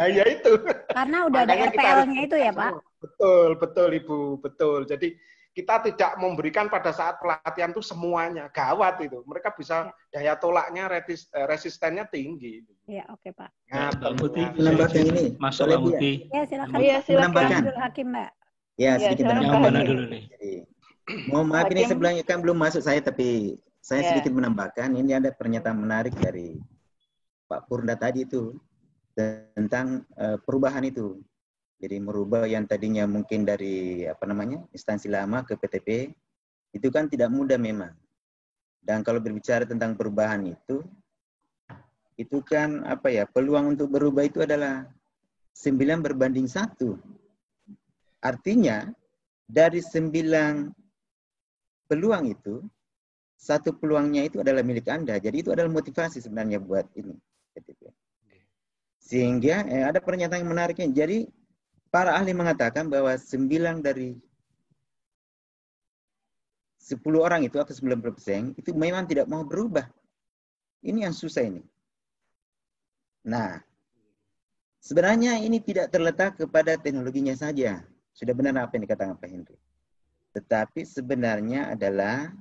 Nah, ya itu. Karena udah ada RPL-nya itu ya, Pak? Betul, betul Ibu, betul. Jadi kita tidak memberikan pada saat pelatihan itu semuanya. Gawat itu. Mereka bisa daya tolaknya, resistennya tinggi. Ya, oke Pak. Nah, Mbak Muti, menambahkan ini. masuk Mbak Muti. Ya, silakan. Iya, silakan. Menambahkan Abdul Hakim, Mbak. Ya, sedikit silakan, Yang Pak mana Hakim. dulu nih? Jadi, mohon maaf ini Hakim. sebelumnya kan belum masuk saya, tapi saya Ya. sedikit menambahkan. Ini ada pernyataan menarik dari Pak Purda tadi itu tentang perubahan itu. Jadi merubah yang tadinya mungkin dari instansi lama ke PTP itu kan tidak mudah memang. Dan kalau berbicara tentang perubahan itu kan peluang untuk berubah itu adalah 9:1. Artinya dari 9 peluang itu, 1 peluangnya itu adalah milik Anda. Jadi itu adalah motivasi sebenarnya buat ini PTP. Sehingga ada pernyataan yang menariknya. Jadi para ahli mengatakan bahwa 9 dari 10 orang itu atau 90% itu memang tidak mau berubah. Ini yang susah ini. Nah, sebenarnya ini tidak terletak kepada teknologinya saja. Sudah benar apa yang dikatakan Pak Henry. Tetapi sebenarnya adalah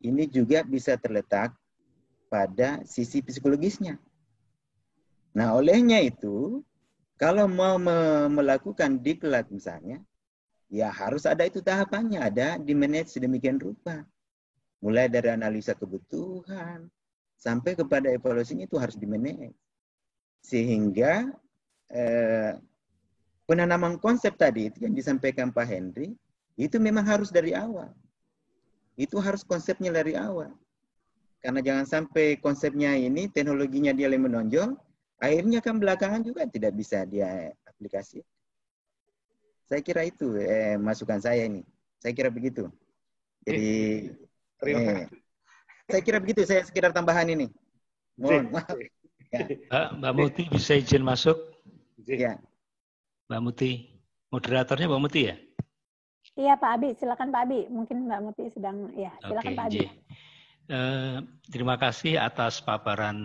ini juga bisa terletak pada sisi psikologisnya. Nah, olehnya itu kalau mau melakukan diklat misalnya, ya harus ada itu tahapannya, ada di manage sedemikian rupa. Mulai dari analisa kebutuhan, sampai kepada evaluasinya itu harus di manage. Sehingga penanaman konsep tadi itu yang disampaikan Pak Henry, itu memang harus dari awal. Itu harus konsepnya dari awal. Karena jangan sampai konsepnya ini, teknologinya dia yang menonjol, akhirnya kan belakangan juga tidak bisa dia aplikasi. Saya kira itu masukan saya ini. Saya kira begitu. Jadi saya kira begitu. Saya sekedar tambahan ini. Mohon maaf. Ya. Mbak Muti bisa izin masuk? Ya. Mbak Muti, moderatornya Mbak Muti ya? Iya Pak Abi, silakan Pak Abi. Mungkin Mbak Muti sedang silakan Pak Abi. Terima kasih atas paparan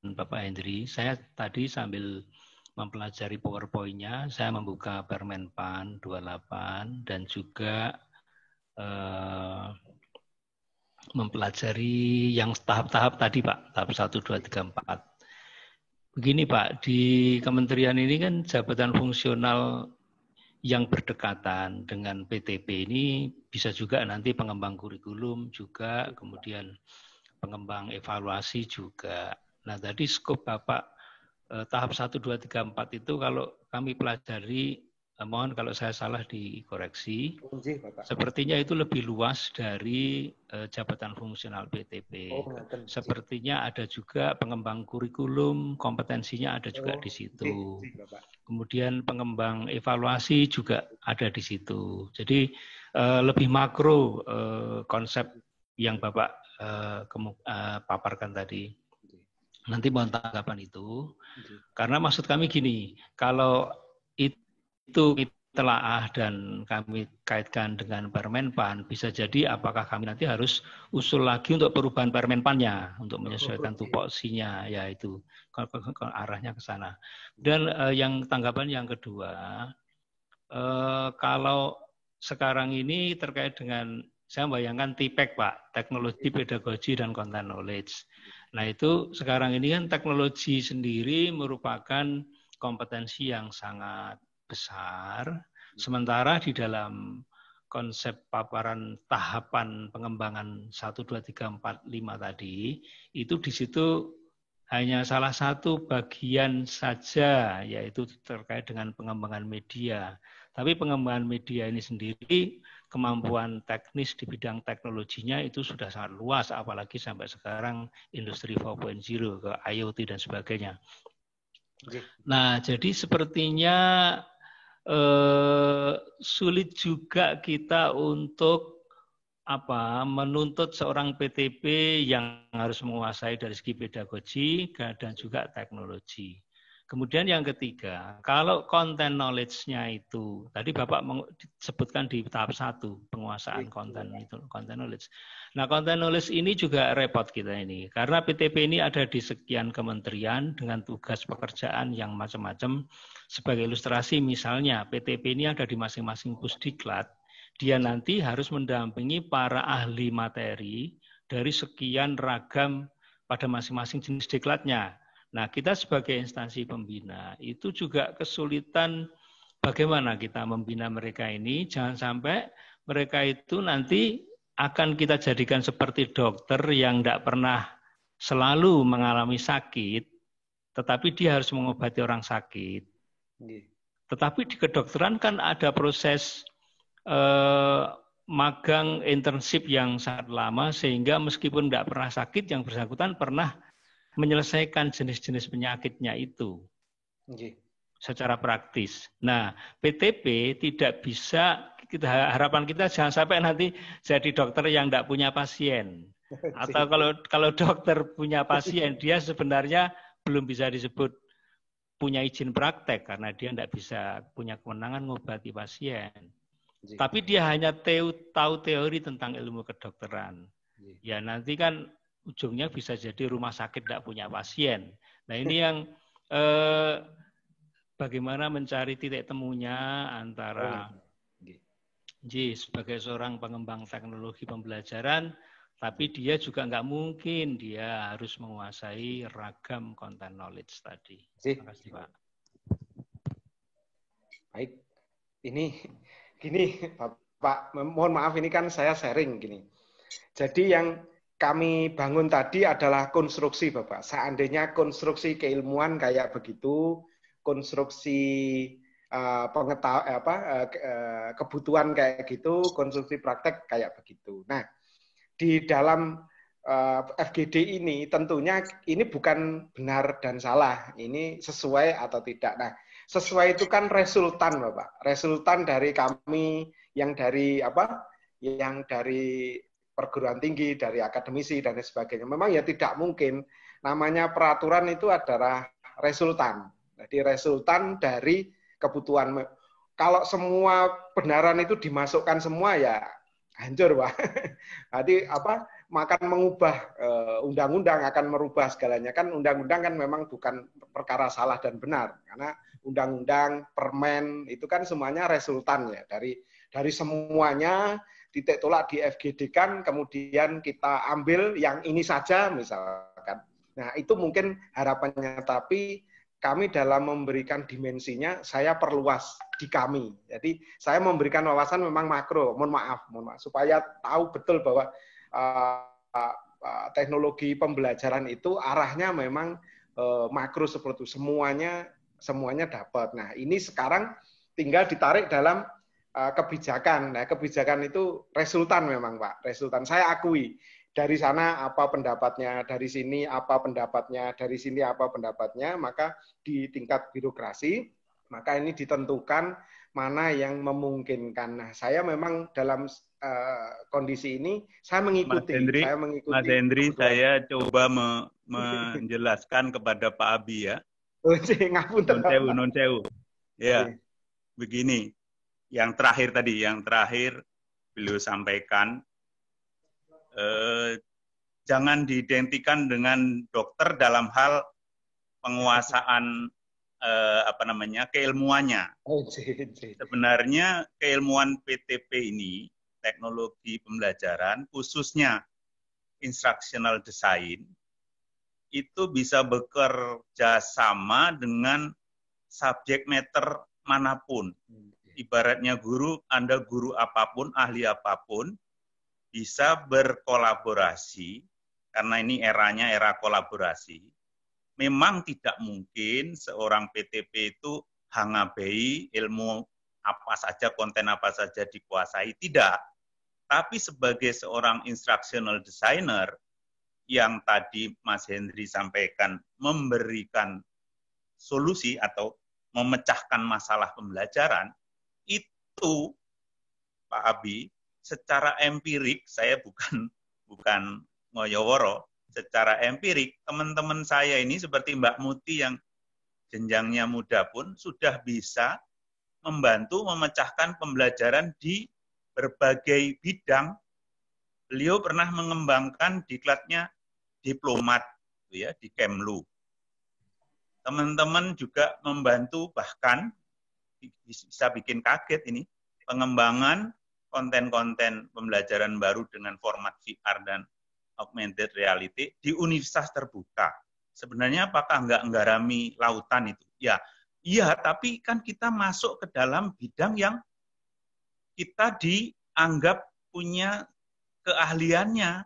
Bapak Hendri. Saya tadi sambil mempelajari PowerPoint-nya, saya membuka Permenpan 28 dan juga mempelajari yang tahap-tahap tadi Pak, tahap 1, 2, 3, 4. Begini Pak, di kementerian ini kan jabatan fungsional yang berdekatan dengan PTP ini bisa juga nanti pengembang kurikulum juga, kemudian pengembang evaluasi juga. Nah tadi skop Bapak tahap 1, 2, 3, 4 itu kalau kami pelajari, mohon kalau saya salah dikoreksi, sepertinya itu lebih luas dari jabatan fungsional PTP. Sepertinya ada juga pengembang kurikulum, kompetensinya ada juga di situ. Kemudian pengembang evaluasi juga ada di situ. Jadi lebih makro konsep yang Bapak paparkan tadi. Nanti mohon tanggapan itu. Karena maksud kami gini, kalau itu telaah dan kami kaitkan dengan Permenpan, bisa jadi apakah kami nanti harus usul lagi untuk perubahan Permenpannya untuk menyesuaikan tupoksinya, yaitu arahnya ke sana. Dan yang tanggapan yang kedua, kalau sekarang ini terkait dengan, saya bayangkan TPEK Pak, teknologi, pedagogi, dan content knowledge. Nah itu sekarang ini kan teknologi sendiri merupakan kompetensi yang sangat besar, sementara di dalam konsep paparan tahapan pengembangan 1, 2, 3, 4, 5 tadi, itu di situ hanya salah satu bagian saja, yaitu terkait dengan pengembangan media. Tapi pengembangan media ini sendiri, kemampuan teknis di bidang teknologinya itu sudah sangat luas, apalagi sampai sekarang industri 4.0 ke IoT dan sebagainya. Nah, jadi sepertinya sulit juga kita untuk menuntut seorang PTP yang harus menguasai dari segi pedagogi dan juga teknologi. Kemudian yang ketiga, kalau content knowledge-nya itu, tadi Bapak sebutkan di tahap 1, penguasaan konten itu, content knowledge. Nah, content knowledge ini juga repot kita ini, karena PTP ini ada di sekian kementerian dengan tugas pekerjaan yang macam-macam. Sebagai ilustrasi, misalnya PTP ini ada di masing-masing pusdiklat, dia nanti harus mendampingi para ahli materi dari sekian ragam pada masing-masing jenis diklatnya. Nah, kita sebagai instansi pembina itu juga kesulitan bagaimana kita membina mereka ini, jangan sampai mereka itu nanti akan kita jadikan seperti dokter yang tidak pernah selalu mengalami sakit, tetapi dia harus mengobati orang sakit. Tetapi di kedokteran kan ada proses magang internship yang sangat lama, sehingga meskipun tidak pernah sakit, yang bersangkutan pernah menyelesaikan jenis-jenis penyakitnya itu secara praktis. Nah, PTP tidak bisa, harapan kita jangan sampai nanti jadi dokter yang tidak punya pasien. Atau kalau dokter punya pasien, dia sebenarnya belum bisa disebut punya izin praktek karena dia tidak bisa punya kewenangan mengobati pasien. Tapi dia hanya tahu teori tentang ilmu kedokteran. Ya nanti kan ujungnya bisa jadi rumah sakit tidak punya pasien. Nah ini yang bagaimana mencari titik temunya antara sebagai seorang pengembang teknologi pembelajaran, tapi dia juga nggak mungkin dia harus menguasai ragam content knowledge tadi. Terima kasih Pak. Baik, ini gini Pak, mohon maaf ini kan saya sharing gini. Jadi yang kami bangun tadi adalah konstruksi Bapak. Seandainya konstruksi keilmuan kayak begitu, konstruksi kebutuhan kayak gitu, konstruksi praktek kayak begitu. Nah, di dalam FGD ini tentunya ini bukan benar dan salah, ini sesuai atau tidak. Nah, sesuai itu kan resultan Bapak, resultan dari kami yang dari perguruan tinggi, dari akademisi, dan sebagainya. Memang ya tidak mungkin, namanya peraturan itu adalah resultan. Jadi resultan dari kebutuhan. Kalau semua benaran itu dimasukkan semua ya hancur, Pak. Jadi makan mengubah undang-undang akan merubah segalanya. Kan undang-undang kan memang bukan perkara salah dan benar. Karena undang-undang, permen, itu kan semuanya resultan ya. Dari semuanya, titik tolak di FGD kan, kemudian kita ambil yang ini saja misalkan. Nah itu mungkin harapannya, tapi kami dalam memberikan dimensinya, saya perluas di kami. Jadi saya memberikan wawasan memang makro, mohon maaf, supaya tahu betul bahwa teknologi pembelajaran itu arahnya memang makro seperti itu, semuanya dapat. Nah ini sekarang tinggal ditarik dalam kebijakan. Nah, kebijakan itu resultan memang, Pak. Resultan. Saya akui. Dari sana apa pendapatnya, dari sini apa pendapatnya, dari sini apa pendapatnya, maka di tingkat birokrasi, maka ini ditentukan mana yang memungkinkan. Nah, saya memang dalam kondisi ini, saya mengikuti. Mas Hendri, saya coba menjelaskan kepada Pak Abi ya. Ngapunten. Non sewu. Ya, begini. Yang terakhir beliau sampaikan, jangan diidentikan dengan dokter dalam hal penguasaan keilmuannya. Sebenarnya keilmuan PTP ini, teknologi pembelajaran, khususnya instructional design, itu bisa bekerja sama dengan subject matter manapun. Ibaratnya guru, Anda guru apapun, ahli apapun, bisa berkolaborasi, karena ini eranya era kolaborasi. Memang tidak mungkin seorang PTP itu hangabei ilmu apa saja, konten apa saja dikuasai, tidak. Tapi sebagai seorang instructional designer, yang tadi Mas Hendri sampaikan, memberikan solusi atau memecahkan masalah pembelajaran, itu Pak Abi, secara empirik, saya bukan ngoyoworo, secara empirik teman-teman saya ini seperti Mbak Muti yang jenjangnya muda pun sudah bisa membantu memecahkan pembelajaran di berbagai bidang. Beliau pernah mengembangkan diklatnya diplomat ya di Kemlu. Teman-teman juga membantu, bahkan bisa bikin kaget ini, pengembangan konten-konten pembelajaran baru dengan format VR dan augmented reality di universitas terbuka. Sebenarnya apakah nggak nggarami lautan itu? Ya, iya, tapi kan kita masuk ke dalam bidang yang kita dianggap punya keahliannya.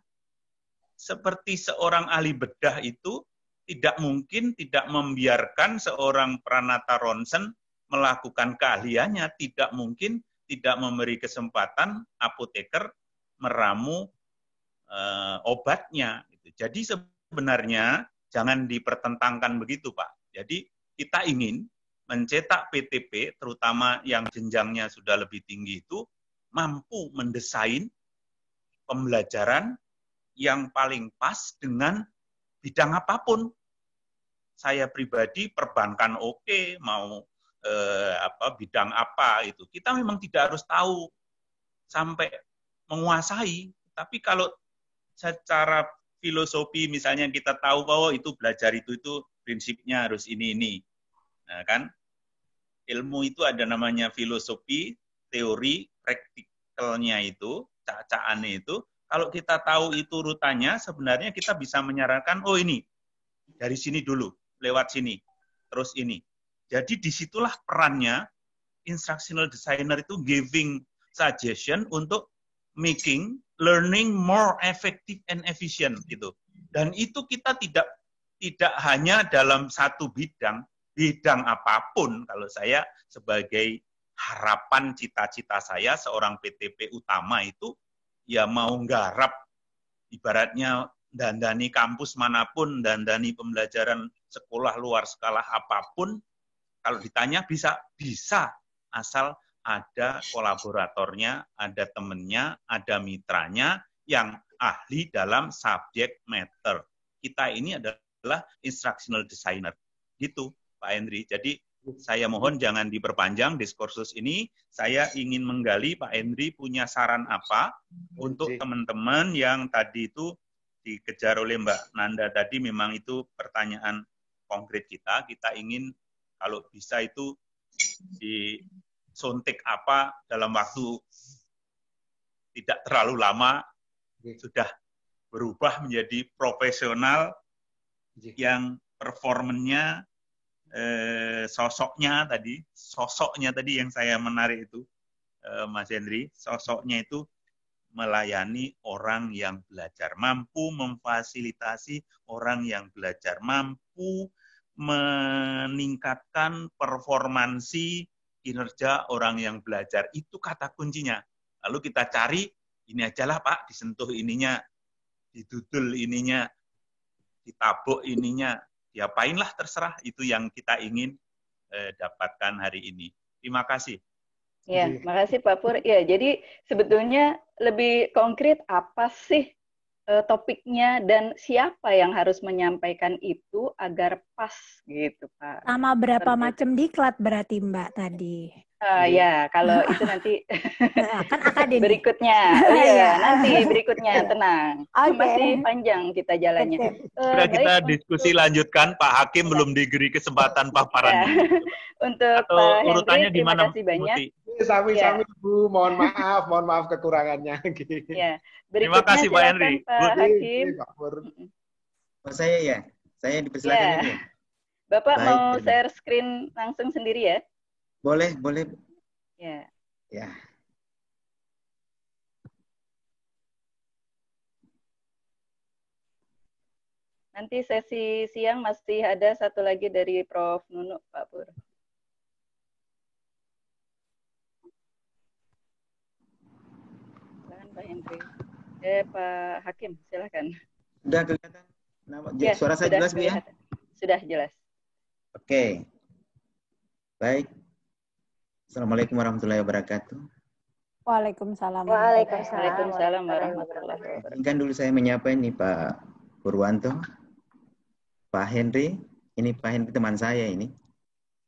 Seperti seorang ahli bedah itu tidak mungkin tidak membiarkan seorang Pranata Ronsen melakukan keahliannya, tidak mungkin tidak memberi kesempatan apoteker meramu obatnya. Jadi sebenarnya jangan dipertentangkan begitu, Pak. Jadi kita ingin mencetak PTP, terutama yang jenjangnya sudah lebih tinggi itu, mampu mendesain pembelajaran yang paling pas dengan bidang apapun. Saya pribadi perbankan oke, mau bidang apa itu. Kita memang tidak harus tahu sampai menguasai, tapi kalau secara filosofi misalnya kita tahu bahwa itu belajar itu prinsipnya harus ini. Nah, kan ilmu itu ada namanya filosofi, teori, praktikalnya itu, cacaannya itu. Kalau kita tahu itu rutanya, sebenarnya kita bisa menyarankan, oh ini, dari sini dulu, lewat sini, terus ini. Jadi disitulah perannya instructional designer itu giving suggestion untuk making learning more effective and efficient gitu. Dan itu kita tidak hanya dalam satu bidang apapun. Kalau saya sebagai harapan cita-cita saya seorang PTP utama itu ya mau nggarap ibaratnya dandani kampus manapun, dandani pembelajaran sekolah luar skala apapun, kalau ditanya bisa asal ada kolaboratornya, ada temennya, ada mitranya yang ahli dalam subject matter. Kita ini adalah instructional designer. Gitu, Pak Henry. Jadi saya mohon jangan diperpanjang diskursus ini. Saya ingin menggali Pak Henry punya saran apa untuk teman-teman yang tadi itu dikejar oleh Mbak Nanda tadi. Memang itu pertanyaan konkret kita. Kita ingin kalau bisa itu disuntik apa dalam waktu tidak terlalu lama sudah berubah menjadi profesional yang performanya sosoknya tadi yang saya menarik itu Mas Henry, sosoknya itu melayani orang yang belajar, mampu memfasilitasi orang yang belajar, mampu meningkatkan performansi kinerja orang yang belajar. Itu kata kuncinya. Lalu kita cari, ini ajalah Pak, disentuh ininya, didudul ininya, ditabuk ininya, diapainlah terserah, itu yang kita ingin dapatkan hari ini. Terima kasih. Ya, makasih Pak Pur. Ya, jadi sebetulnya lebih konkret apa sih topiknya dan siapa yang harus menyampaikan itu agar pas gitu Pak. Sama berapa macam diklat berarti Mbak tadi? Ya, kalau itu nanti kan akademik. berikutnya. Iya, nanti berikutnya, tenang. Masih panjang kita jalannya. Sudah kita diskusi lanjutkan, Pak Hakim belum diberi kesempatan paparannya. Untuk atau Pak urutannya Henry, di mana? terima kasih banyak. Sami-sami Bu, mohon maaf kekurangannya. Ya, terima kasih Pak Henry. Pak Hakim. Saya dipersilakan ya. Bapak baik, mau share screen langsung sendiri ya? Boleh. Ya. Ya. Nanti sesi siang masih ada satu lagi dari Prof. Nunu, Pak Pur. Silakan Pak Henry. Pak Hakim, silakan. Sudah kelihatan? Ya, suara saya jelas Bu ya? Sudah jelas. Oke. Baik. Assalamualaikum warahmatullahi wabarakatuh. Waalaikumsalam. Waalaikumsalam warahmatullahi wabarakatuh. Izinkan dulu saya menyapa ini Pak Purwanto, Pak Henry. Ini Pak Henry teman saya ini.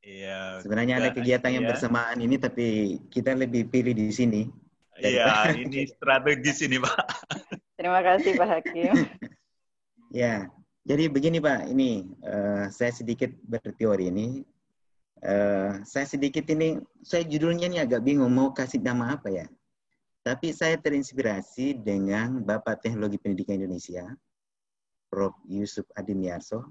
Iya. Sebenarnya ada kegiatan yang bersamaan ini, tapi kita lebih pilih di sini. Iya, ini strategis ini, Pak. Terima kasih Pak Hakim. Ya, jadi begini Pak, ini saya sedikit berteori ini. Saya judulnya ini agak bingung mau kasih nama apa ya. Tapi saya terinspirasi dengan Bapak Teknologi Pendidikan Indonesia, Prof. Yusuf Adimiarso,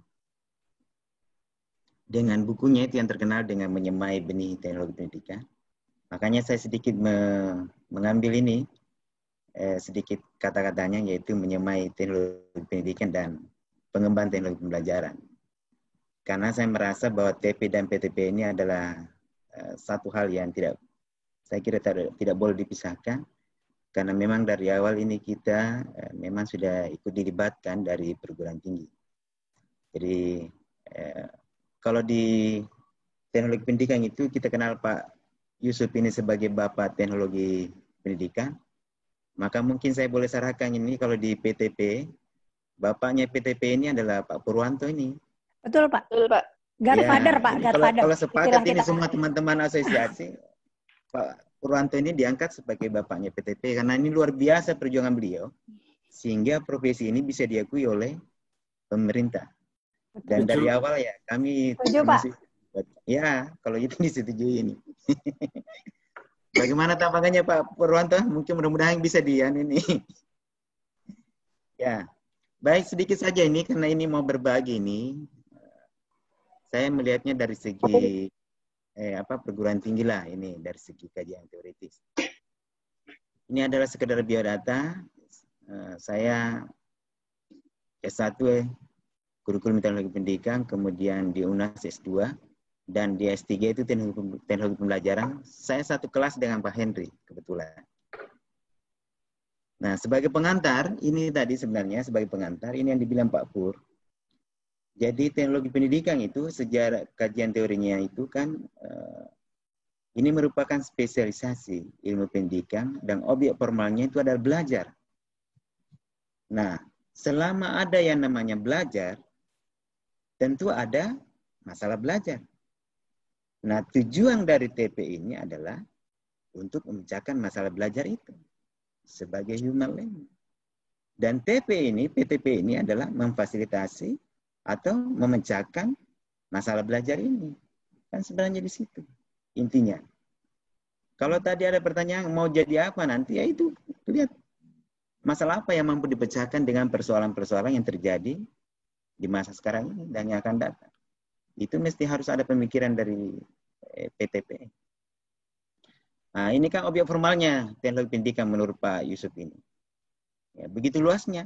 dengan bukunya itu yang terkenal dengan Menyemai Benih Teknologi Pendidikan. Makanya saya sedikit mengambil ini, sedikit kata-katanya, yaitu menyemai teknologi pendidikan dan pengembangan teknologi pembelajaran. Karena saya merasa bahwa TP dan PTP ini adalah satu hal yang saya kira tidak boleh dipisahkan, karena memang dari awal ini kita memang sudah ikut dilibatkan dari perguruan tinggi. Jadi kalau di teknologi pendidikan itu kita kenal Pak Yusuf ini sebagai Bapak Teknologi Pendidikan, maka mungkin saya boleh sarankan ini kalau di PTP, Bapaknya PTP ini adalah Pak Purwanto ini. Betul Pak. Betul Pak. Godfather Ya, Pak, Godfather. kalau sepakat ini kita. semua teman-teman asosiasi, Pak Purwanto ini diangkat sebagai bapaknya PTP karena ini luar biasa perjuangan beliau, sehingga profesi ini bisa diakui oleh pemerintah. Dan dari awal ya kami Pak. Ya, kalau itu disetujui ini. Bagaimana tanggapannya Pak Purwanto? Mungkin mudah-mudahan bisa ini. Ya, baik sedikit saja ini karena ini mau berbagi ini. Saya melihatnya dari segi perguruan tinggi lah ini, dari segi kajian teoritis. Ini adalah sekedar biodata. Saya S1 kurikulum teknologi pendidikan, kemudian di UNAS S2, dan di S3 itu teknologi pembelajaran. Saya satu kelas dengan Pak Henry, kebetulan. Nah, sebagai pengantar, ini tadi sebenarnya sebagai pengantar, ini yang dibilang Pak Pur. Jadi teknologi pendidikan itu, sejarah kajian teorinya itu kan, ini merupakan spesialisasi ilmu pendidikan, dan objek formalnya itu adalah belajar. Nah, selama ada yang namanya belajar, tentu ada masalah belajar. Nah, tujuan dari TP ini adalah untuk memecahkan masalah belajar itu sebagai human learning. Dan PTP ini adalah memfasilitasi atau memecahkan masalah belajar ini. Kan sebenarnya di situ intinya. Kalau tadi ada pertanyaan mau jadi apa nanti, ya itu lihat masalah apa yang mampu dipecahkan dengan persoalan-persoalan yang terjadi di masa sekarang ini dan yang akan datang. Itu mesti harus ada pemikiran dari PTP. Nah, ini kan objek formalnya teknologi pendidikan menurut Pak Yusuf ini. Ya, begitu luasnya.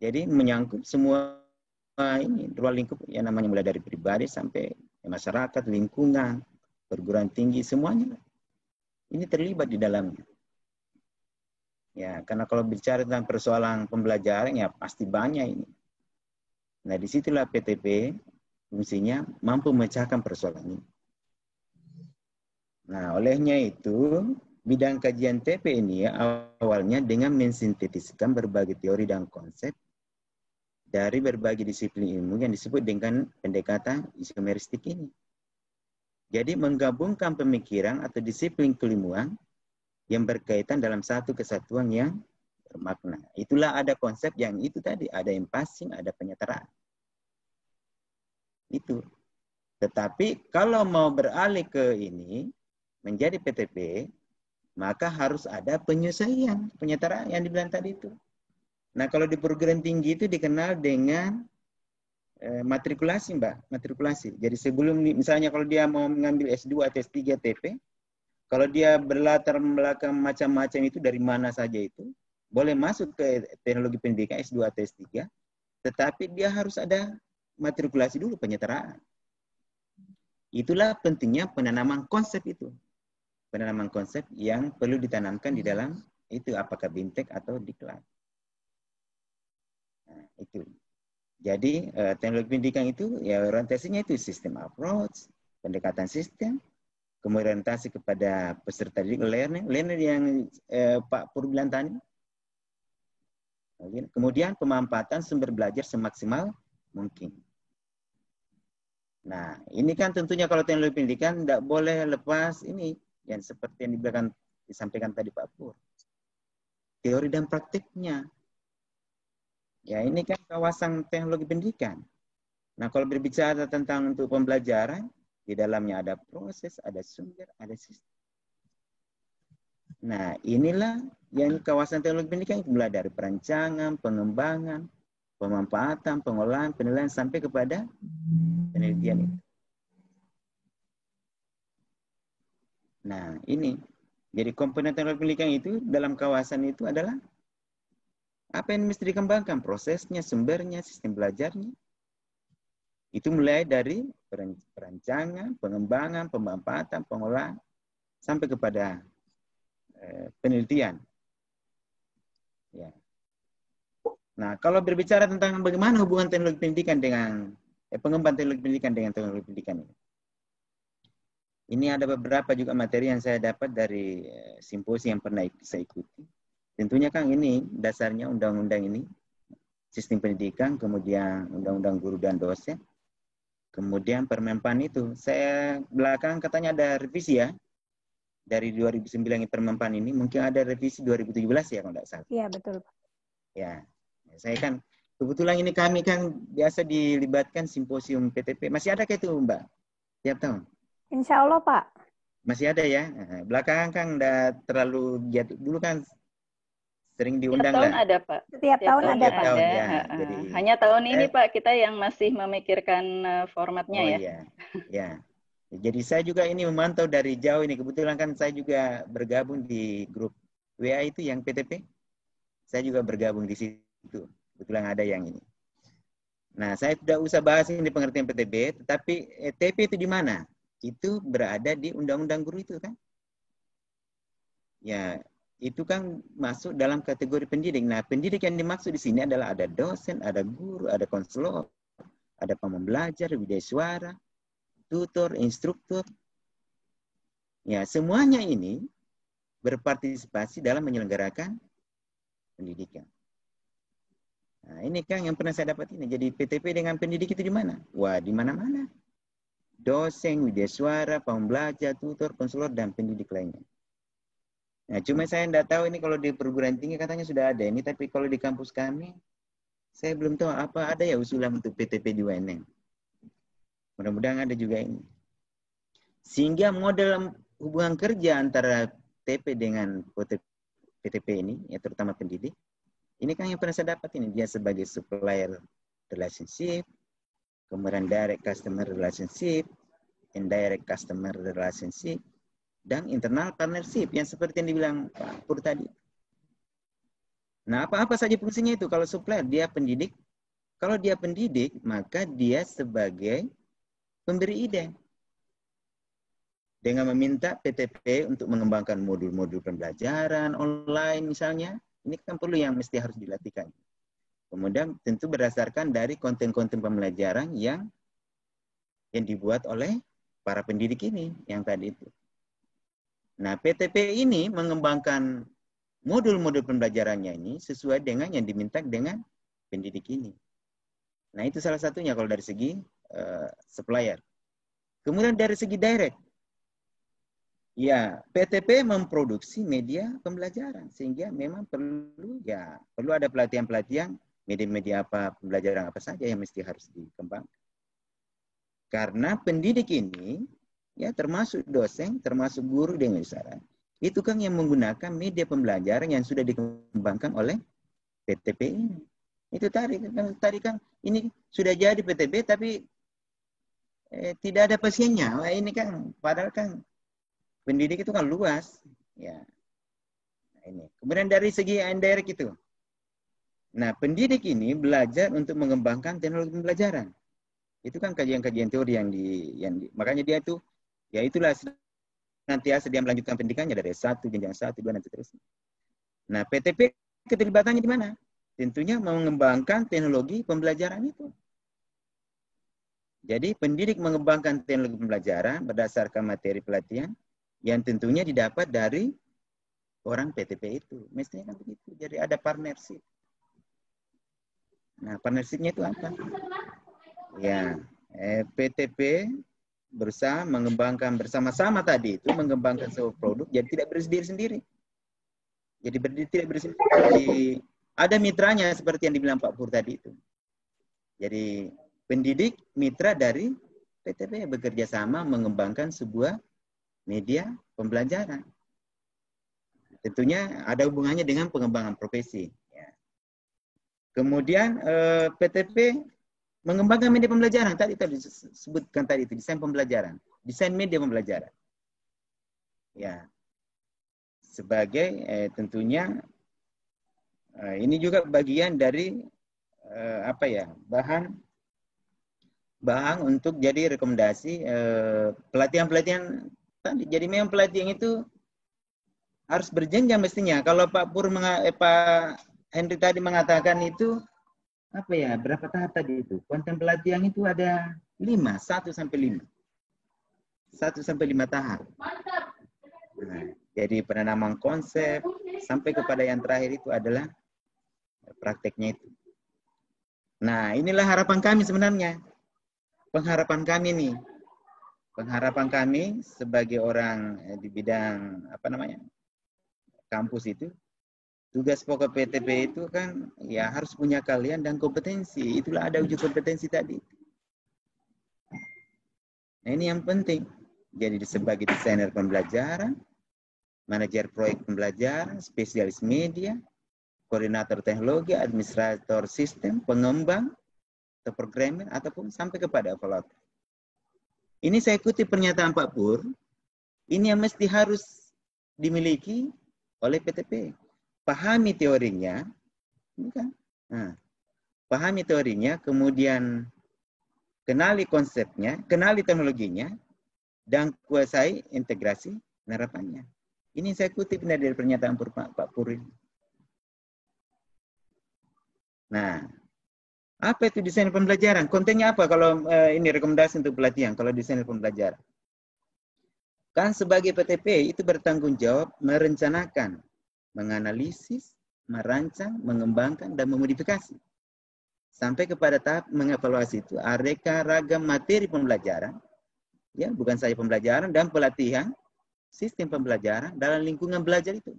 Jadi menyangkut semua ini, ruang lingkup yang namanya mulai dari pribadi sampai masyarakat, lingkungan, perguruan tinggi, semuanya. Ini terlibat di dalamnya. Ya, karena kalau bicara tentang persoalan pembelajaran, ya pasti banyak ini. Nah, disitulah PTP fungsinya mampu memecahkan persoalan ini. Nah, olehnya itu, bidang kajian TP ini ya, awalnya dengan mensintetiskan berbagai teori dan konsep dari berbagai disiplin ilmu yang disebut dengan pendekatan isomeristik ini. Jadi menggabungkan pemikiran atau disiplin keilmuan yang berkaitan dalam satu kesatuan yang bermakna. Itulah ada konsep yang itu tadi, ada yang passing, ada penyetaraan. Itu. Tetapi kalau mau beralih ke ini, menjadi PTP, maka harus ada penyesuaian, penyetaraan yang dibilang tadi itu. Nah, kalau di perguruan tinggi itu dikenal dengan matrikulasi, Mbak, matrikulasi. Jadi sebelum, misalnya kalau dia mau mengambil S2 atau S3 TP, kalau dia berlatar belakang macam-macam itu dari mana saja itu, boleh masuk ke teknologi pendidikan S2 atau S3, tetapi dia harus ada matrikulasi dulu, penyetaraan. Itulah pentingnya penanaman konsep itu. Penanaman konsep yang perlu ditanamkan di dalam itu, apakah BIMTEK atau Diklat. Nah, itu. Jadi teknologi pendidikan itu ya orientasinya itu sistem approach, pendekatan sistem, kemudian orientasi kepada peserta didik, learner yang Pak Pur bilang tadi. Kemudian pemanfaatan sumber belajar semaksimal mungkin. Nah, ini kan tentunya kalau teknologi pendidikan tidak boleh lepas ini yang seperti yang disampaikan tadi Pak Pur. Teori dan praktiknya. Ya, ini kan kawasan teknologi pendidikan. Nah, kalau berbicara tentang untuk pembelajaran, di dalamnya ada proses, ada sumber, ada sistem. Nah, inilah yang kawasan teknologi pendidikan itu mulai dari perancangan, pengembangan, pemanfaatan, pengolahan, penilaian sampai kepada penelitian itu. Nah, ini. Jadi komponen teknologi pendidikan itu dalam kawasan itu adalah apa yang mesti dikembangkan, prosesnya, sumbernya, sistem belajarnya. Itu mulai dari perancangan, pengembangan, pemanfaatan, pengolahan sampai kepada penelitian. Ya. Nah, kalau berbicara tentang bagaimana hubungan teknologi pendidikan dengan pengembangan teknologi pendidikan dengan teknologi pendidikan ini. Ini ada beberapa juga materi yang saya dapat dari simposium yang pernah saya ikuti. Tentunya Kang ini dasarnya undang-undang ini, sistem pendidikan, kemudian undang-undang guru dan dosen, kemudian Permenpan itu. Saya belakang katanya ada revisi ya, dari 2009 Permenpan ini, mungkin ada revisi 2017 ya kalau tidak salah. Iya, betul. Ya, saya kan kebetulan ini kami kan biasa dilibatkan simposium PTP. Masih ada kayak itu Mbak? Tiap tahun? Insya Allah Pak. Masih ada ya. Belakangan kan udah terlalu jatuh. Dulu kan sering diundang Setiap tahun lah. ada Pak. Setiap tahun ada Pak. Tahun, ya. Jadi, hanya tahun ini Pak kita yang masih memikirkan formatnya ya. Iya, ya. Jadi saya juga ini memantau dari jauh ini. Kebetulan kan saya juga bergabung di grup WA itu yang PTP. Saya juga bergabung di situ. Kebetulan ada yang ini. Nah, saya tidak usah bahas ini pengertian PTP, tetapi TP itu di mana? Itu berada di undang-undang guru itu kan? Ya, itu kan masuk dalam kategori pendidik. Nah, pendidik yang dimaksud di sini adalah ada dosen, ada guru, ada konselor, ada pembelajar, widesuara, tutor, instruktur. Ya, semuanya ini berpartisipasi dalam menyelenggarakan pendidikan. Nah, ini kan yang pernah saya dapat ini. Jadi PTP dengan pendidik itu di mana? Wah, di mana-mana. Dosen, widesuara, pembelajar, tutor, konselor, dan pendidik lainnya. Nah, cuma saya tidak tahu ini kalau di perguruan tinggi katanya sudah ada ini, tapi kalau di kampus kami, saya belum tahu apa ada ya usulan untuk PTP di UNM. Mudah-mudahan ada juga ini. Sehingga model hubungan kerja antara TP dengan PTP ini, ya terutama pendidik, ini kan yang pernah saya dapat ini, dia sebagai supplier relationship, kemudian direct customer relationship, indirect customer relationship, dan internal partnership, yang seperti yang dibilang Pak Pur tadi. Nah, apa-apa saja fungsinya itu. Kalau supplier, dia pendidik. Kalau dia pendidik, maka dia sebagai pemberi ide. Dengan meminta PTP untuk mengembangkan modul-modul pembelajaran online misalnya, ini kan perlu yang mesti harus dilatihkan. Kemudian tentu berdasarkan dari konten-konten pembelajaran yang dibuat oleh para pendidik ini, yang tadi itu. Nah, PTP ini mengembangkan modul-modul pembelajarannya ini sesuai dengan yang diminta dengan pendidik ini. Nah, itu salah satunya kalau dari segi supplier. Kemudian dari segi direct, ya, PTP memproduksi media pembelajaran sehingga memang perlu ada pelatihan-pelatihan media-media apa pembelajaran apa saja yang mesti harus dikembangkan. Karena pendidik ini ya termasuk dosen, termasuk guru dan wisatawan, itu kan yang menggunakan media pembelajaran yang sudah dikembangkan oleh PTP ini. Itu tadi kan ini sudah jadi PTP tapi tidak ada pasiennya. Wah, ini kan padahal kan pendidik itu kan luas, ya. Nah, ini. Kemudian dari segi indirect itu, nah pendidik ini belajar untuk mengembangkan teknologi pembelajaran. Itu kan kajian-kajian teori makanya dia itu, ya itulah nantiasa dia melanjutkan pendidikannya dari S1, jenjang 1, 2, nanti terus. Nah PTP keterlibatannya di mana? Tentunya mengembangkan teknologi pembelajaran itu. Jadi pendidik mengembangkan teknologi pembelajaran berdasarkan materi pelatihan yang tentunya didapat dari orang PTP itu. Mestinya kan begitu. Jadi ada partnership. Nah, partnershipnya itu apa? Ya, PTP berusaha mengembangkan bersama-sama tadi itu, mengembangkan sebuah produk, jadi tidak berdiri sendiri. Jadi tidak berdiri sendiri. Jadi ada mitranya seperti yang dibilang Pak Pur tadi itu. Jadi pendidik mitra dari PTP bekerja sama mengembangkan sebuah media pembelajaran. Tentunya ada hubungannya dengan pengembangan profesi. Ya. Kemudian PTP mengembangkan media pembelajaran. Tadi disebutkan tadi itu desain pembelajaran, desain media pembelajaran. Ya, sebagai tentunya ini juga bagian dari apa ya, bahan untuk jadi rekomendasi pelatihan-pelatihan tadi. Jadi memang pelatihan itu harus berjenjang mestinya. Kalau Pak Henry tadi mengatakan itu apa ya, berapa tahap tadi itu? Konten pelatihan itu ada 1 sampai 5 tahap. Nah, jadi penanaman konsep sampai kepada yang terakhir itu adalah prakteknya itu. Nah, inilah harapan kami sebenarnya. Pengharapan kami nih. Pengharapan kami sebagai orang di bidang apa namanya? Kampus itu, tugas pokok PTP itu kan ya harus punya keahlian dan kompetensi. Itulah ada uji kompetensi tadi. Nah, ini yang penting. Jadi sebagai desainer pembelajaran, manajer proyek pembelajaran, spesialis media, koordinator teknologi, administrator sistem, pengembang, atau programmer, ataupun sampai kepada evaluator. Ini saya kutip pernyataan Pak Pur, ini yang mesti harus dimiliki oleh PTP. Pahami teorinya, kan? Nah, pahami teorinya, kemudian kenali konsepnya, kenali teknologinya, dan kuasai integrasi penerapannya. Ini saya kutip dari pernyataan Pak Pur ini. Nah, apa itu desain pembelajaran? Kontennya apa kalau ini rekomendasi untuk pelatihan, kalau desain pembelajaran? Kan sebagai PTP itu bertanggung jawab merencanakan, menganalisis, merancang, mengembangkan, dan memodifikasi. Sampai kepada tahap mengevaluasi itu aneka ragam materi pembelajaran, ya bukan saja pembelajaran dan pelatihan, sistem pembelajaran dalam lingkungan belajar itu.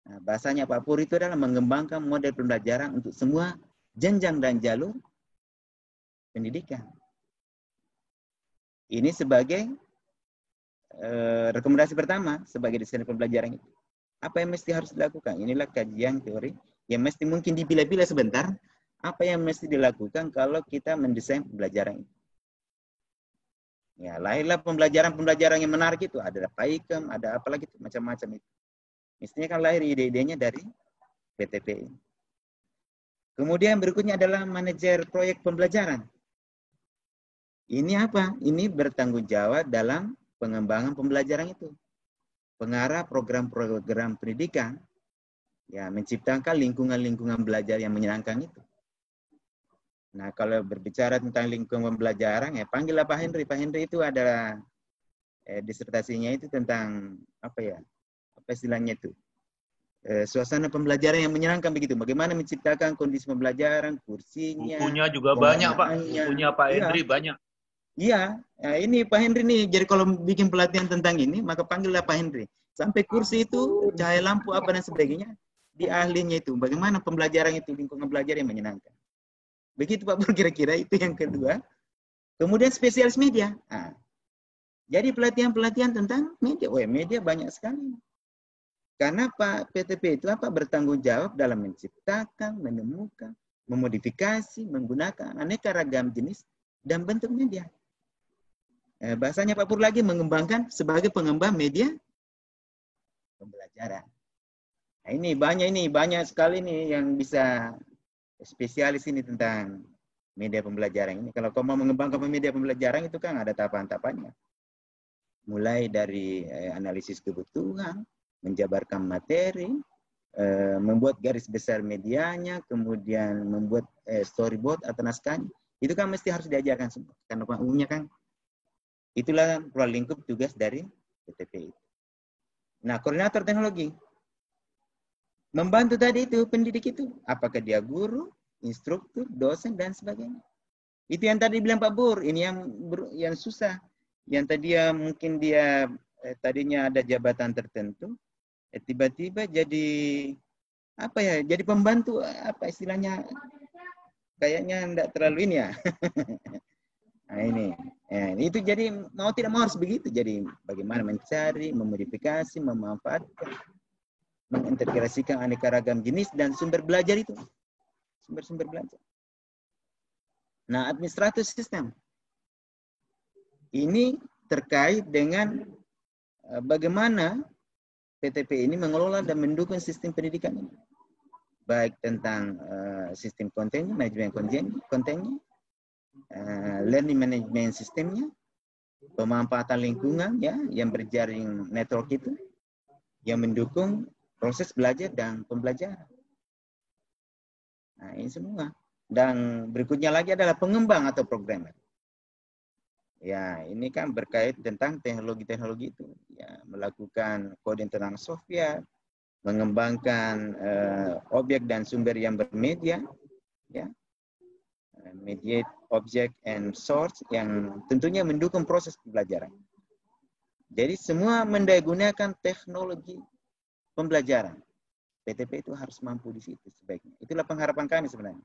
Nah, bahasanya Pak Pur itu adalah mengembangkan model pembelajaran untuk semua jenjang dan jalur pendidikan. Ini sebagai rekomendasi pertama sebagai desain pembelajaran itu. Apa yang mesti harus dilakukan? Inilah kajian teori yang mesti mungkin dipilah-pilah sebentar. Apa yang mesti dilakukan kalau kita mendesain pembelajaran itu? Ya, lahirlah pembelajaran yang menarik itu. Ada PAIKEM, ada apa lagi, macam-macam itu. Mestinya kan lahir ide-idenya dari PTP. Kemudian berikutnya adalah manajer proyek pembelajaran. Ini apa? Ini bertanggung jawab dalam pengembangan pembelajaran itu. Pengarah program-program pendidikan, ya menciptakan lingkungan-lingkungan belajar yang menyenangkan itu. Nah, kalau berbicara tentang lingkungan pembelajaran, ya panggillah Pak Henry. Pak Henry itu adalah disertasinya itu tentang apa ya? Apa istilahnya itu? Suasana pembelajaran yang menyenangkan begitu. Bagaimana menciptakan kondisi pembelajaran, kursinya. Bukunya juga banyak, Pak. Bukunya Pak Henry banyak. Iya, nah, ini Pak Henry nih. Jadi kalau bikin pelatihan tentang ini, maka panggillah Pak Henry. Sampai kursi itu, cahaya lampu apa dan sebagainya, di ahlinya itu. Bagaimana pembelajaran itu, lingkungan belajar yang menyenangkan. Begitu Pak Pur, kira-kira itu yang kedua. Kemudian spesialis media. Nah, jadi pelatihan-pelatihan tentang media. Wah, media banyak sekali. Karena Pak PTP itu apa? Bertanggung jawab dalam menciptakan, menemukan, memodifikasi, menggunakan aneka ragam jenis dan bentuk media. Bahasanya Pak Pur lagi mengembangkan sebagai pengembang media pembelajaran. Nah, ini banyak sekali nih yang bisa spesialis ini tentang media pembelajaran ini. Kalau kau mau mengembangkan media pembelajaran itu kan ada tahapan-tahapannya. Mulai dari analisis kebutuhan, menjabarkan materi, membuat garis besar medianya, kemudian membuat storyboard atau naskahnya. Itu kan mesti harus diajarkan semua. Karena umumnya kan itulah ruang lingkup tugas dari PTP. Nah, koordinator teknologi membantu tadi itu pendidik itu, apakah dia guru, instruktur, dosen dan sebagainya. Itu yang tadi bilang Pak Bur, ini yang susah. Yang tadi mungkin dia tadinya ada jabatan tertentu, tiba-tiba jadi apa ya? Jadi pembantu apa istilahnya? Kayaknya enggak terlalu ini ya. Nah ini, ya, itu jadi mau tidak mau harus begitu. Jadi bagaimana mencari, memodifikasi, memanfaatkan, mengintegrasikan aneka ragam jenis dan sumber belajar itu, sumber-sumber belajar. Nah, administratif sistem ini terkait dengan bagaimana PTP ini mengelola dan mendukung sistem pendidikan ini, baik tentang sistem kontennya, manajemen kontennya, learning management sistemnya, pemanfaatan lingkungan ya yang berjaring network itu, yang mendukung proses belajar dan pembelajaran. Nah, ini semua. Dan berikutnya lagi adalah pengembang atau programmer. Ya, ini kan berkait tentang teknologi-teknologi itu. Ya, melakukan coding tentang software, mengembangkan objek dan sumber yang bermedia, ya, mediate object and source yang tentunya mendukung proses pembelajaran. Jadi semua menggunakan teknologi pembelajaran. PTP itu harus mampu di situ sebaiknya. Itulah pengharapan kami sebenarnya.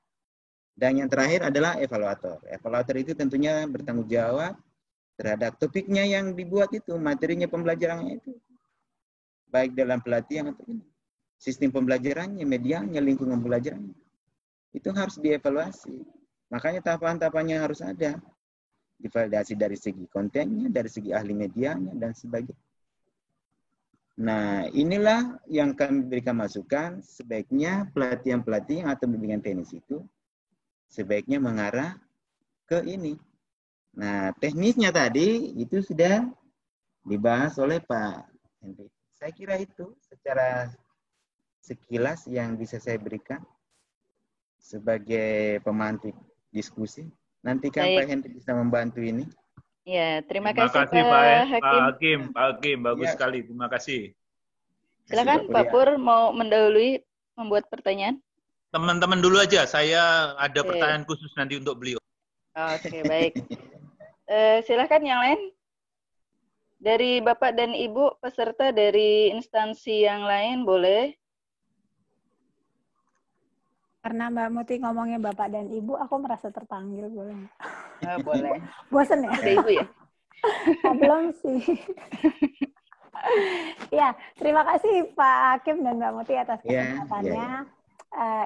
Dan yang terakhir adalah evaluator. Evaluator itu tentunya bertanggung jawab terhadap topiknya yang dibuat itu, materinya pembelajarannya itu. Baik dalam pelatihan atau ini. Sistem pembelajarannya, medianya, lingkungan pembelajarannya. Itu harus dievaluasi. Makanya tahapan-tahapannya harus ada. Divalidasi dari segi kontennya, dari segi ahli medianya, dan sebagainya. Nah, inilah yang kami berikan masukan, sebaiknya pelatihan-pelatihan atau bimbingan teknis itu sebaiknya mengarah ke ini. Nah, teknisnya tadi itu sudah dibahas oleh Pak Henry. Saya kira itu secara sekilas yang bisa saya berikan sebagai pemantik diskusi. Nanti kan Pak Henry bisa membantu ini. Ya, terima kasih Pak Hakim. Pak Hakim, bagus sekali. Terima kasih. Silakan Pak Pur mau mendahului membuat pertanyaan. Teman-teman dulu aja, saya ada pertanyaan khusus nanti untuk beliau. Oke, baik. Silakan yang lain. Dari Bapak dan Ibu peserta dari instansi yang lain boleh. Karena Mbak Muti ngomongnya Bapak dan Ibu, aku merasa terpanggil, boleh? Boleh. Bosen ya? Ada Ibu ya? Belum sih. Ya, terima kasih Pak Hakim dan Mbak Muti atas kesempatannya.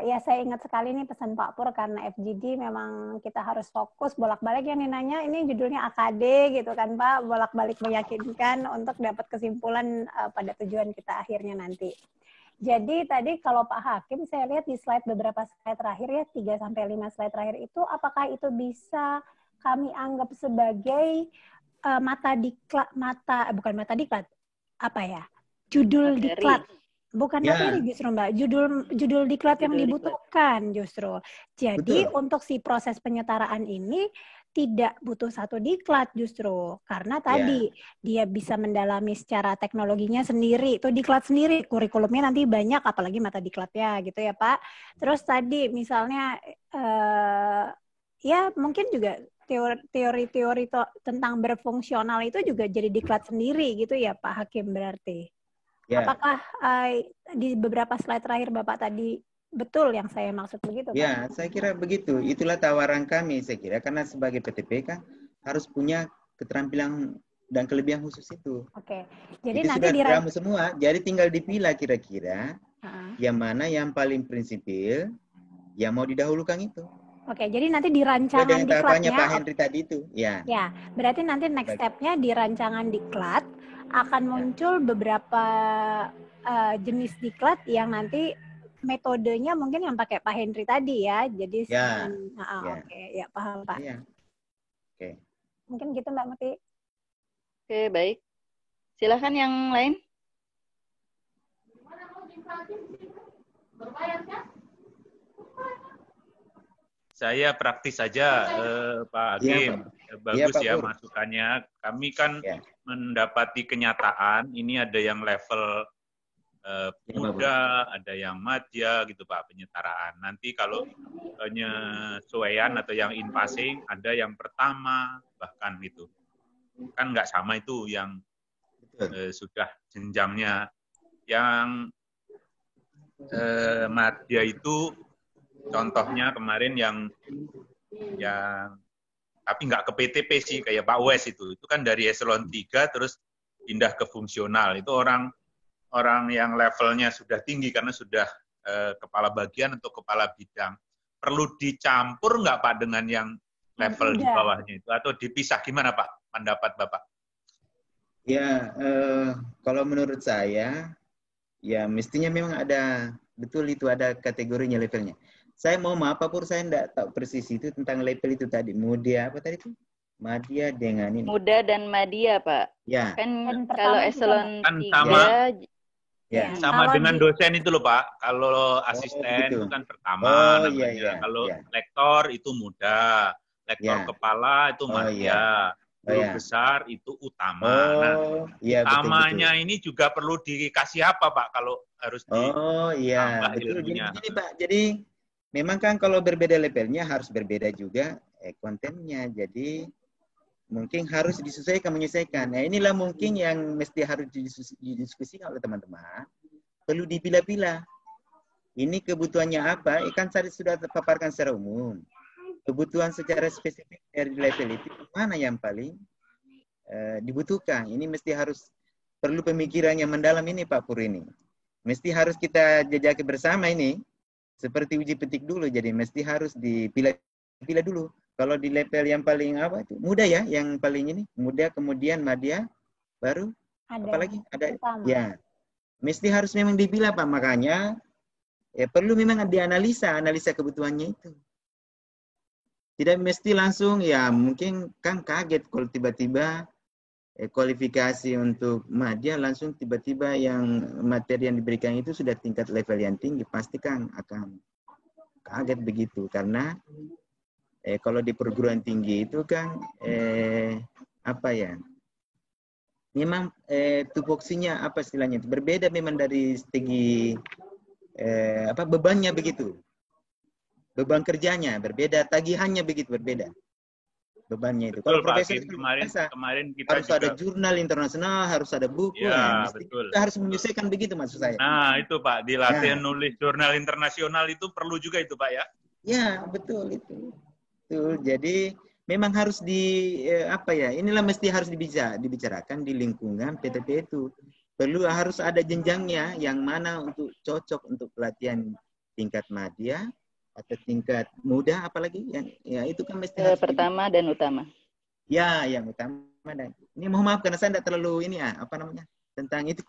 Ya, saya ingat sekali nih pesan Pak Pur, karena FGD memang kita harus fokus bolak-balik yang nanya ini judulnya AKD gitu kan Pak, bolak-balik meyakinkan untuk dapat kesimpulan pada tujuan kita akhirnya nanti. Jadi tadi kalau Pak Hakim saya lihat di slide beberapa slide terakhir ya 3-5 slide terakhir itu, apakah itu bisa kami anggap sebagai judul diklat. Bukan materi justru Mbak, judul diklat yang dibutuhkan justru. Jadi untuk si proses penyetaraan ini tidak butuh satu diklat justru. Karena tadi dia bisa mendalami secara teknologinya sendiri. Itu diklat sendiri, kurikulumnya nanti banyak, apalagi mata diklatnya gitu ya Pak. Terus tadi misalnya, ya mungkin juga teori-teori tentang berfungsional itu juga jadi diklat sendiri gitu ya Pak Hakim berarti. Ya. Apakah di beberapa slide terakhir Bapak tadi betul yang saya maksud begitu? Ya, Pak? Saya kira begitu. Itulah tawaran kami, saya kira. Karena sebagai PTP kan harus punya keterampilan dan kelebihan khusus itu. Oke. Jadi itu nanti sudah kamu semua. Jadi tinggal dipilah kira-kira yang mana yang paling prinsipil, yang mau didahulukan itu. Oke, jadi nanti di rancangan diklatnya Pak Henry tadi itu. Ya. Ya, berarti nanti next step-nya di rancangan diklat akan muncul beberapa jenis diklat yang nanti metodenya mungkin yang pakai Pak Henry tadi ya. Jadi oke, ya paham Pak. Ya. Oke. Mungkin gitu Mbak Muti. Oke, baik. Silakan yang lain. Saya praktis saja, Pak Hakim. Bagus ya masukannya. Kami kan mendapati kenyataan, ini ada yang level muda, ada yang madya gitu Pak, penyetaraan. Nanti kalau penyesuaian atau yang in passing, ada yang pertama bahkan gitu. Kan nggak sama itu yang sudah jenjangnya. Yang madya itu contohnya kemarin yang tapi nggak ke PTP sih, kayak Pak Wes itu kan dari eselon 3 terus pindah ke fungsional. Itu orang yang levelnya sudah tinggi karena sudah kepala bagian atau kepala bidang. Perlu dicampur nggak Pak dengan yang level di bawahnya itu, atau dipisah, gimana Pak pendapat Bapak? Ya, kalau menurut saya ya mestinya memang ada, betul itu ada kategorinya, levelnya. Saya mau maaf Pak Pur, saya enggak tahu persis itu tentang level itu tadi. Muda apa tadi itu? Madya dengan ini. Muda dan madya, Pak. Ya. Kan kalau eselon kan 3 ya. Sama dengan dosen itu loh Pak. Kalau asisten itu kan pertama namanya. Kalau lektor itu muda, lektor kepala itu madya. Guru besar itu utama. Nah, utamanya betul. Ini juga perlu dikasih apa Pak kalau harus ditambah ilmunya? Jadi Pak, jadi memang kan kalau berbeda levelnya harus berbeda juga kontennya. Jadi mungkin harus disesuaikan, menyesuaikan. Nah inilah mungkin yang mesti harus didiskusikan oleh teman-teman. Perlu dipilah-pilah. Ini kebutuhannya apa? Kan tadi sudah terpaparkan secara umum. Kebutuhan secara spesifik dari level itu mana yang paling dibutuhkan. Ini mesti harus perlu pemikiran yang mendalam ini Pak Pur ini. Mesti harus kita jajaki bersama ini. Seperti uji petik dulu. Jadi mesti harus dipilah dulu. Kalau di level yang paling apa itu? Muda ya, yang paling ini. Muda, kemudian madya, baru apalagi ada ya. Mesti harus memang dipilah Pak. Makanya ya perlu memang dianalisa kebutuhannya itu. Tidak mesti langsung, ya mungkin kan kaget kalau tiba-tiba kualifikasi untuk madya langsung tiba-tiba yang materi yang diberikan itu sudah tingkat level yang tinggi, pasti kan akan kaget begitu. Karena kalau di perguruan tinggi itu kan apa ya, memang tupoksinya apa istilahnya, berbeda memang dari segi bebannya begitu. Beban kerjanya berbeda, tagihannya begitu berbeda. Bebannya itu. Betul, kalau profesor kemarin kita harus juga ada jurnal internasional, harus ada buku. Ya, betul. Kita harus menyesuaikan begitu maksud saya. Nah, itu Pak, dilatih nulis jurnal internasional itu perlu juga itu Pak ya? Ya, betul itu. Betul. Jadi memang harus inilah mesti harus dibicarakan di lingkungan PTP itu. Harus ada jenjangnya yang mana untuk cocok untuk pelatihan tingkat madya atau tingkat muda, apalagi ya itu kan mesti pertama dan utama. Ya, yang utama dan ini mohon maaf karena saya tidak terlalu ini tentang itu.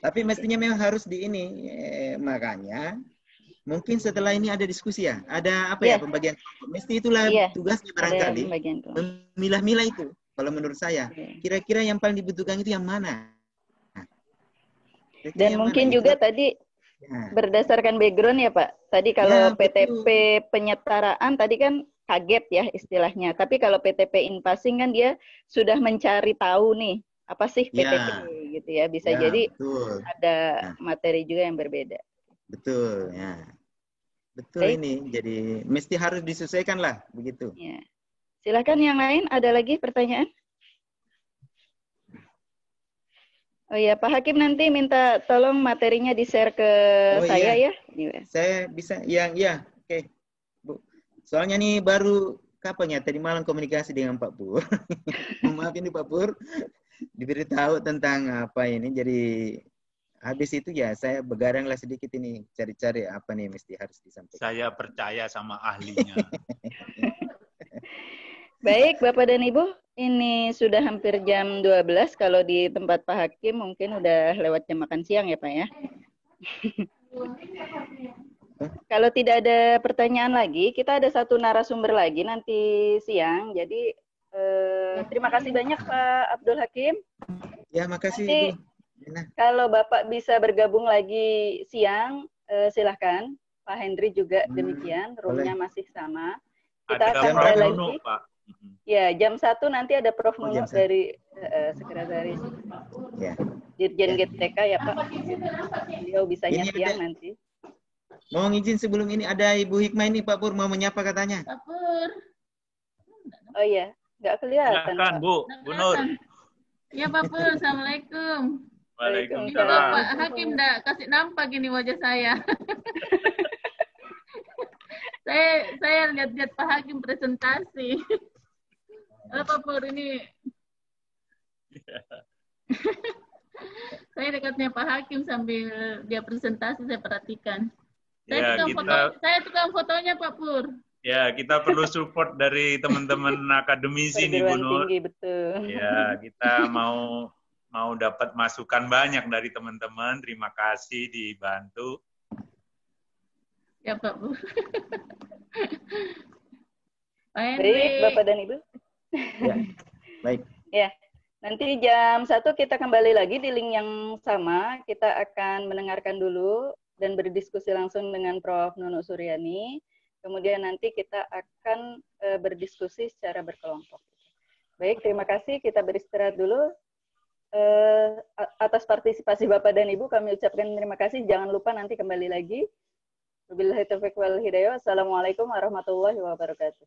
Tapi mestinya memang harus makanya mungkin setelah ini ada diskusi ya, ada pembagian kelompok. Mesti itulah tugasnya barangkali memilah-milah itu. Kalau menurut saya, kira-kira yang paling dibutuhkan itu yang mana? Dan mungkin juga tadi berdasarkan background ya Pak. Tadi kalau PTP penyetaraan tadi kan kaget ya istilahnya. Tapi kalau PTP in passing kan dia sudah mencari tahu nih apa sih PTP gitu ya. Bisa jadi ada materi juga yang berbeda. Betul ya. Betul. Baik. Ini jadi mesti harus disesuaikan lah begitu. Ya. Silakan yang lain, ada lagi pertanyaan? Oh iya, Pak Hakim nanti minta tolong materinya di-share ke saya ya. Saya bisa, oke. Bu. Soalnya nih baru kapan ya, tadi malam komunikasi dengan Pak Pur. Maaf ini Pak Pur, diberitahu tentang apa ini, jadi habis itu ya saya begadanglah sedikit ini, cari-cari apa nih mesti harus disampaikan. Saya percaya sama ahlinya. Baik, Bapak dan Ibu, ini sudah hampir jam 12. Kalau di tempat Pak Hakim mungkin udah lewat jam makan siang ya Pak ya. Kalau tidak ada pertanyaan lagi, kita ada satu narasumber lagi nanti siang. Jadi terima kasih banyak Pak Abdul Hakim. Ya, makasih nanti, Ibu. Kalau Bapak bisa bergabung lagi siang, silahkan. Pak Hendri juga demikian, roomnya masih sama. Kita akan mulai lagi. Pak. Ya, jam 1 nanti ada Prof. Oh, Nunu jam 1. dari Sekretaris Ya. Dirjen GTK ya Pak. Beliau bisanya Ini siang ada- nanti. Mohon izin sebelum ini ada Ibu Hikmah ini Pak Pur mau menyapa katanya. Pak Pur. Oh iya, nggak kelihatan Silakan Pak. Bu, Bu Nur. Ya Pak Pur, Assalamualaikum. Ini Waalaikumsalam. Pak Hakim nggak kasih nampak ini wajah saya. saya lihat-lihat Pak Hakim presentasi. Pak Pur ini. Saya dekatnya Pak Hakim sambil dia presentasi saya perhatikan. Ya, Saya tukang fotonya Pak Pur. Ya, kita perlu support dari teman-teman akademisi nih Bu Perguruan Nur. tinggi betul. Ya, kita mau dapat masukan banyak dari teman-teman. Terima kasih dibantu. Ya Pak Pur. Pak Baik, Henry. Bapak dan Ibu. Ya. Baik. Ya, nanti jam 1 kita kembali lagi di link yang sama. Kita akan mendengarkan dulu dan berdiskusi langsung dengan Prof. Nunu Suryani. Kemudian nanti kita akan berdiskusi secara berkelompok. Baik, terima kasih. Kita beristirahat dulu. Atas partisipasi Bapak dan Ibu kami ucapkan terima kasih. Jangan lupa nanti kembali lagi. Wabillahi taufiq wal hidayah. Assalamualaikum warahmatullahi wabarakatuh.